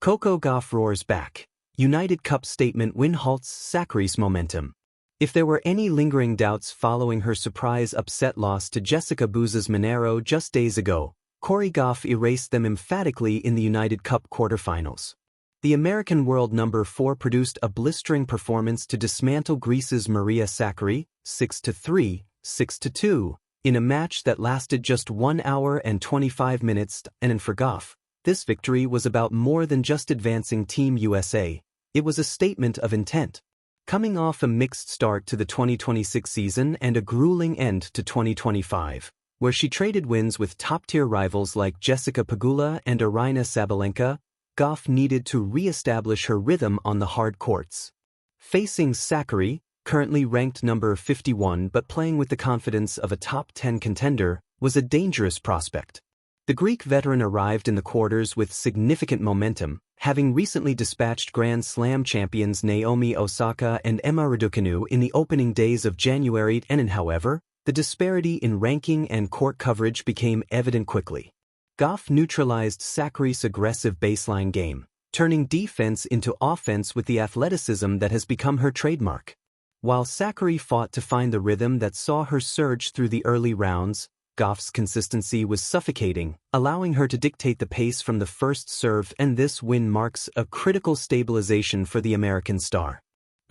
Coco Gauff roars back. United Cup statement win halts Sakkari's momentum. If there were any lingering doubts following her surprise upset loss to Jessica Monteiro just days ago, Coco Gauff erased them emphatically in the United Cup quarterfinals. The American world number 4 produced a blistering performance to dismantle Greece's Maria Sakkari, 6-3, 6-2, in a match that lasted just 1 hour and 25 minutes, and for Gauff, this victory was about more than just advancing Team USA, it was a statement of intent. Coming off a mixed start to the 2026 season and a grueling end to 2025, where she traded wins with top-tier rivals like Jessica Pegula and Aryna Sabalenka, Gauff needed to re-establish her rhythm on the hard courts. Facing Sakkari, currently ranked number 51 but playing with the confidence of a top 10 contender, was a dangerous prospect. The Greek veteran arrived in the quarters with significant momentum, having recently dispatched Grand Slam champions Naomi Osaka and Emma Raducanu in the opening days of January, and however, the disparity in ranking and court coverage became evident quickly. Gauff neutralized Sakkari's aggressive baseline game, turning defense into offense with the athleticism that has become her trademark. While Sakkari fought to find the rhythm that saw her surge through the early rounds, Gauff's consistency was suffocating, allowing her to dictate the pace from the first serve, and this win marks a critical stabilization for the American star.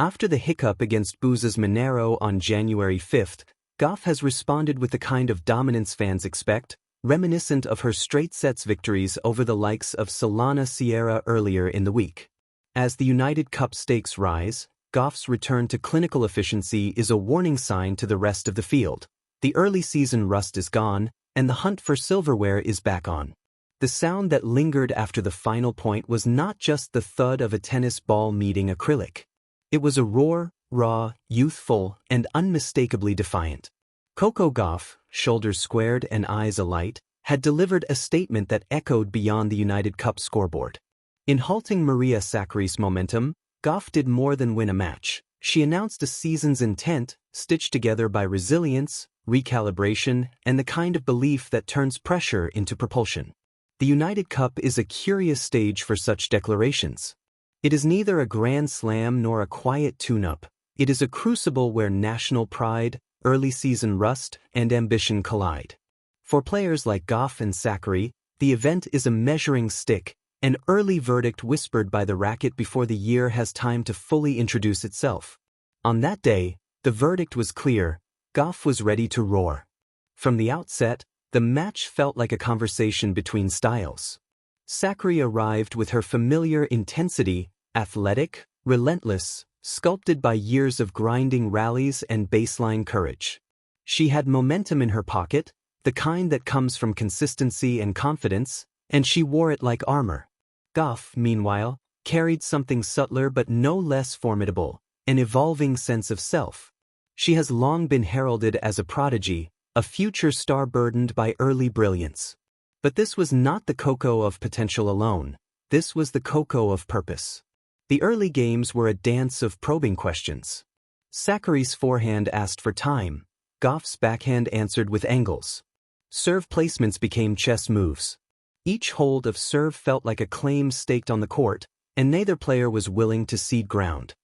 After the hiccup against Monteiro on January 5, Gauff has responded with the kind of dominance fans expect, reminiscent of her straight sets victories over the likes of Solana Sierra earlier in the week. As the United Cup stakes rise, Gauff's return to clinical efficiency is a warning sign to the rest of the field. The early season rust is gone, and the hunt for silverware is back on. The sound that lingered after the final point was not just the thud of a tennis ball meeting acrylic. It was a roar, raw, youthful, and unmistakably defiant. Coco Gauff, shoulders squared and eyes alight, had delivered a statement that echoed beyond the United Cup scoreboard. In halting Maria Sakkari's momentum, Gauff did more than win a match. She announced a season's intent, stitched together by resilience, recalibration, and the kind of belief that turns pressure into propulsion. The United Cup is a curious stage for such declarations. It is neither a grand slam nor a quiet tune-up. It is a crucible where national pride, early season rust, and ambition collide. For players like Gauff and Sakkari, the event is a measuring stick, an early verdict whispered by the racket before the year has time to fully introduce itself. On that day, the verdict was clear. Gauff was ready to roar. From the outset, the match felt like a conversation between styles. Sakkari arrived with her familiar intensity, athletic, relentless, sculpted by years of grinding rallies and baseline courage. She had momentum in her pocket, the kind that comes from consistency and confidence, and she wore it like armor. Gauff, meanwhile, carried something subtler but no less formidable, an evolving sense of self. She has long been heralded as a prodigy, a future star burdened by early brilliance. But this was not the Coco of potential alone. This was the Coco of purpose. The early games were a dance of probing questions. Sakkari's forehand asked for time. Gauff's backhand answered with angles. Serve placements became chess moves. Each hold of serve felt like a claim staked on the court, and neither player was willing to cede ground.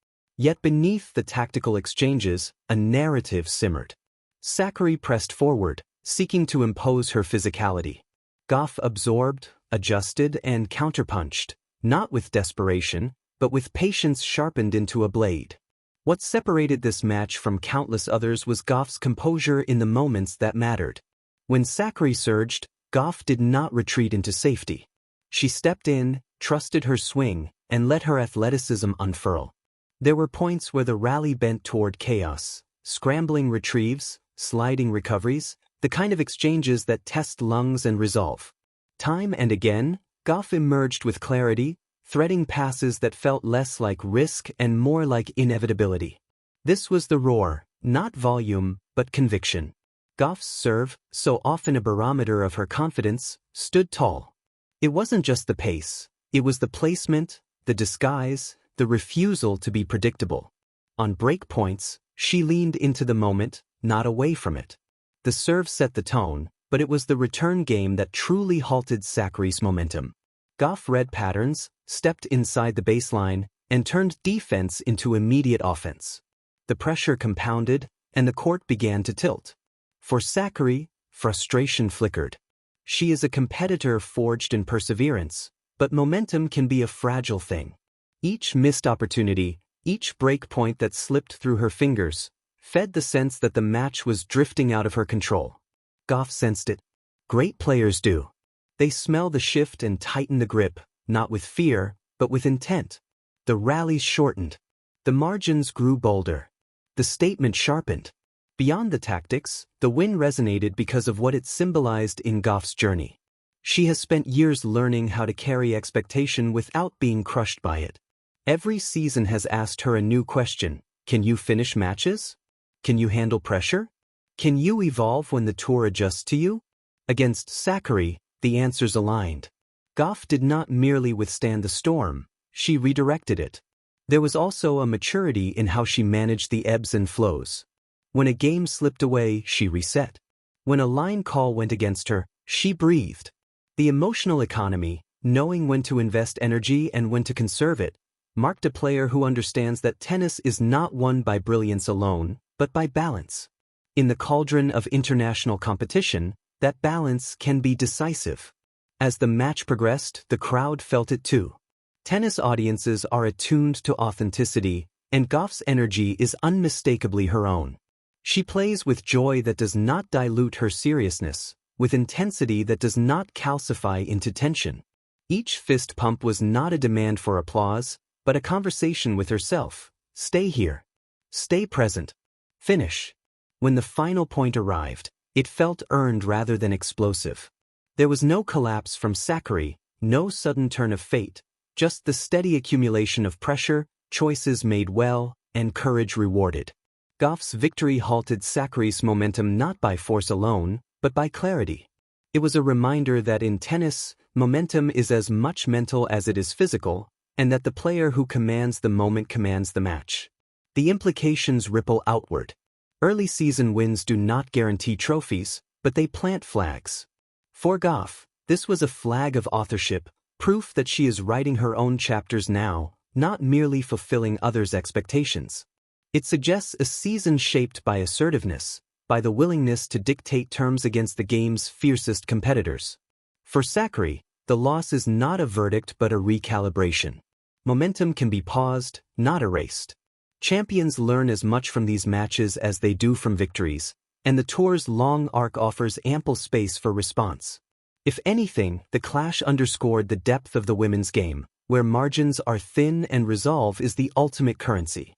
Yet beneath the tactical exchanges, a narrative simmered. Sakkari pressed forward, seeking to impose her physicality. Gauff absorbed, adjusted, and counterpunched, not with desperation, but with patience sharpened into a blade. What separated this match from countless others was Gauff's composure in the moments that mattered. When Sakkari surged, Gauff did not retreat into safety. She stepped in, trusted her swing, and let her athleticism unfurl. There were points where the rally bent toward chaos, scrambling retrieves, sliding recoveries, the kind of exchanges that test lungs and resolve. Time and again, Gauff emerged with clarity, threading passes that felt less like risk and more like inevitability. This was the roar, not volume, but conviction. Gauff's serve, so often a barometer of her confidence, stood tall. It wasn't just the pace, it was the placement, the disguise, the refusal to be predictable. On break points, she leaned into the moment, not away from it. The serve set the tone, but it was the return game that truly halted Sakkari's momentum. Gauff read patterns, stepped inside the baseline, and turned defense into immediate offense. The pressure compounded, and the court began to tilt. For Sakkari, frustration flickered. She is a competitor forged in perseverance, but momentum can be a fragile thing. Each missed opportunity, each break point that slipped through her fingers, fed the sense that the match was drifting out of her control. Gauff sensed it. Great players do. They smell the shift and tighten the grip, not with fear, but with intent. The rallies shortened. The margins grew bolder. The statement sharpened. Beyond the tactics, the win resonated because of what it symbolized in Gauff's journey. She has spent years learning how to carry expectation without being crushed by it. Every season has asked her a new question. Can you finish matches? Can you handle pressure? Can you evolve when the tour adjusts to you? Against Sakkari, the answers aligned. Gauff did not merely withstand the storm, she redirected it. There was also a maturity in how she managed the ebbs and flows. When a game slipped away, she reset. When a line call went against her, she breathed. The emotional economy, knowing when to invest energy and when to conserve it, marked a player who understands that tennis is not won by brilliance alone, but by balance. In the cauldron of international competition, that balance can be decisive. As the match progressed, the crowd felt it too. Tennis audiences are attuned to authenticity, and Gauff's energy is unmistakably her own. She plays with joy that does not dilute her seriousness, with intensity that does not calcify into tension. Each fist pump was not a demand for applause, but a conversation with herself. Stay here. Stay present. Finish. When the final point arrived, it felt earned rather than explosive. There was no collapse from Sakkari, no sudden turn of fate, just the steady accumulation of pressure, choices made well, and courage rewarded. Gauff's victory halted Sakkari's momentum not by force alone, but by clarity. It was a reminder that in tennis, momentum is as much mental as it is physical, and that the player who commands the moment commands the match. The implications ripple outward. Early season wins do not guarantee trophies, but they plant flags. For Gauff, this was a flag of authorship, proof that she is writing her own chapters now, not merely fulfilling others' expectations. It suggests a season shaped by assertiveness, by the willingness to dictate terms against the game's fiercest competitors. For Sakkari, the loss is not a verdict but a recalibration. Momentum can be paused, not erased. Champions learn as much from these matches as they do from victories, and the tour's long arc offers ample space for response. If anything, the clash underscored the depth of the women's game, where margins are thin and resolve is the ultimate currency.